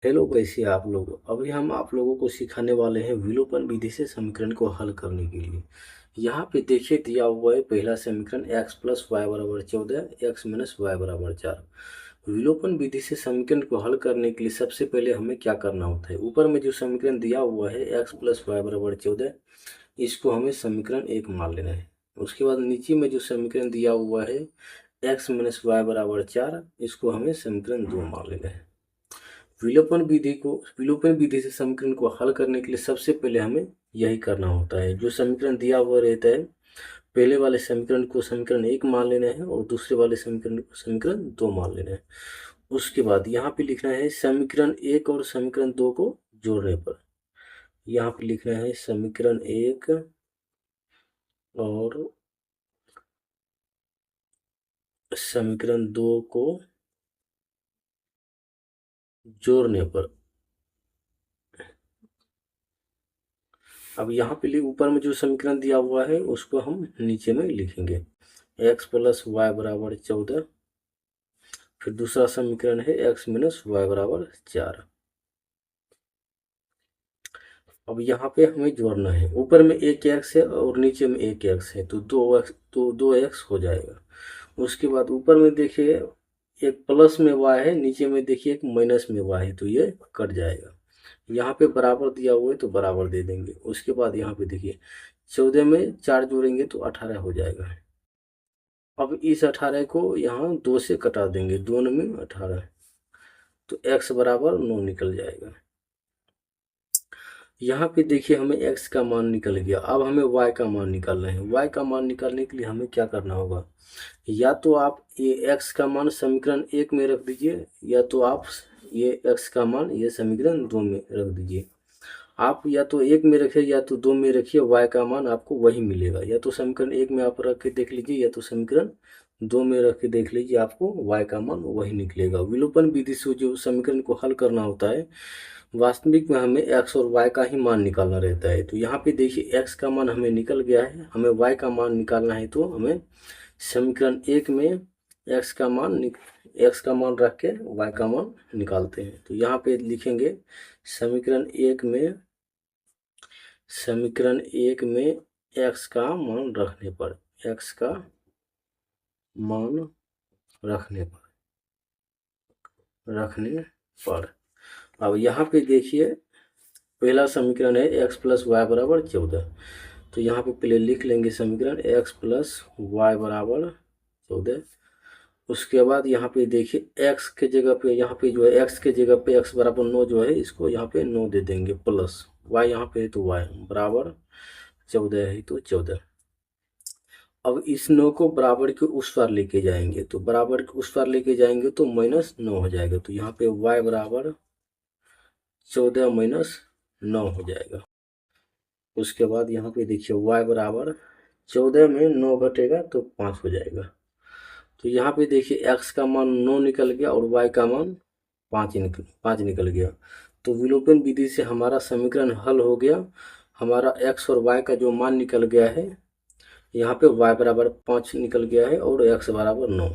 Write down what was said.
Hello, कैसे हैं आप लोग। अभी हम आप लोगों को सिखाने वाले हैं विलोपन विधि से समीकरण को हल करने के लिए। यहाँ पे देखिए दिया हुआ है पहला समीकरण x प्लस वाई बराबर 14 x माइनस वाई बराबर 4। विलोपन विधि से समीकरण को हल करने के लिए सबसे पहले हमें क्या करना होता है। ऊपर में जो समीकरण दिया हुआ है x प्लस वाई बराबर 14, इसको हमें समीकरण 1 मान लेना है। उसके बाद नीचे में जो समीकरण दिया हुआ है x माइनस वाई बराबर 4, इसको हमें समीकरण 2 मान लेना है। विलोपन विधि से समीकरण को हल करने के लिए सबसे पहले हमें यही करना होता है। जो समीकरण दिया हुआ रहता है, पहले वाले समीकरण को समीकरण 1 मान लेना है और दूसरे वाले समीकरण को समीकरण 2 मान लेना है। उसके बाद यहाँ पे लिखना है समीकरण 1 और समीकरण 2 को जोड़ने पर। यहाँ पे लिखना है समीकरण 1 और समीकरण 2 को जोड़ने पर। अब यहाँ पे ऊपर में जो समीकरण दिया हुआ है उसको हम नीचे में लिखेंगे। x प्लस वाई बराबर 14, फिर दूसरा समीकरण है x माइनस वाई बराबर 4। अब यहाँ पे हमें जोड़ना है, ऊपर में एक x है और नीचे में एक x है, तो 2x हो जाएगा। उसके बाद ऊपर में देखिए एक प्लस में y है, नीचे में देखिए एक माइनस में y है, तो ये कट जाएगा। यहाँ पे बराबर दिया हुआ है तो बराबर दे देंगे। उसके बाद यहाँ पे देखिए 14 में 4 जोड़ेंगे तो 18 हो जाएगा। अब इस 18 को यहाँ 2 से कटा देंगे, 2 में 18, तो x बराबर 9 निकल जाएगा। यहाँ पे देखिए हमें x का मान निकल गया। अब हमें y का मान निकालना है। y का मान निकालने के लिए हमें क्या करना होगा, या तो आप ये x का मान समीकरण 1 में रख दीजिए, या तो आप ये x का मान ये समीकरण 2 में रख दीजिए। आप या तो 1 में रखिए या तो 2 में रखिए, y का मान आपको वही मिलेगा। या तो समीकरण 1 में आप रख के देख लीजिए, या तो समीकरण 2 में रख के देख लीजिए, आपको y का मान वही निकलेगा। विलोपन विधि से जो समीकरण को हल करना होता है, वास्तविक में हमें x और y का ही मान निकालना रहता है। तो यहाँ पे देखिए x का मान हमें निकल गया है, हमें y का मान निकालना है, तो हमें समीकरण 1 में x का मान रख के y का मान निकालते हैं। तो यहाँ पे लिखेंगे समीकरण 1 में x का मान रखने पर अब यहाँ पे देखिए पहला समीकरण है x प्लस वाई बराबर 14। तो यहाँ पे पहले लिख लेंगे समीकरण x प्लस वाई बराबर 14। उसके बाद यहाँ पे देखिए x के जगह पे, यहाँ पे जो है x के जगह पे x बराबर 9 जो है, इसको यहाँ पे 9 दे देंगे, प्लस y यहाँ पे है तो y बराबर 14 है तो 14। अब इस 9 को बराबर के उस पार लेके जाएंगे, तो बराबर के उस पार लेके जाएंगे तो -9 हो जाएगा। तो यहाँ पे y बराबर 14 माइनस 9 हो जाएगा। उसके बाद यहाँ पे देखिए y बराबर 14 में 9 घटेगा तो 5 हो जाएगा। तो यहाँ पे देखिए x का मान 9 निकल गया और y का मान 5 निकल गया। तो विलोपन विधि से हमारा समीकरण हल हो गया। हमारा x और y का जो मान निकल गया है, यहाँ पे y बराबर 5 निकल गया है और x बराबर 9।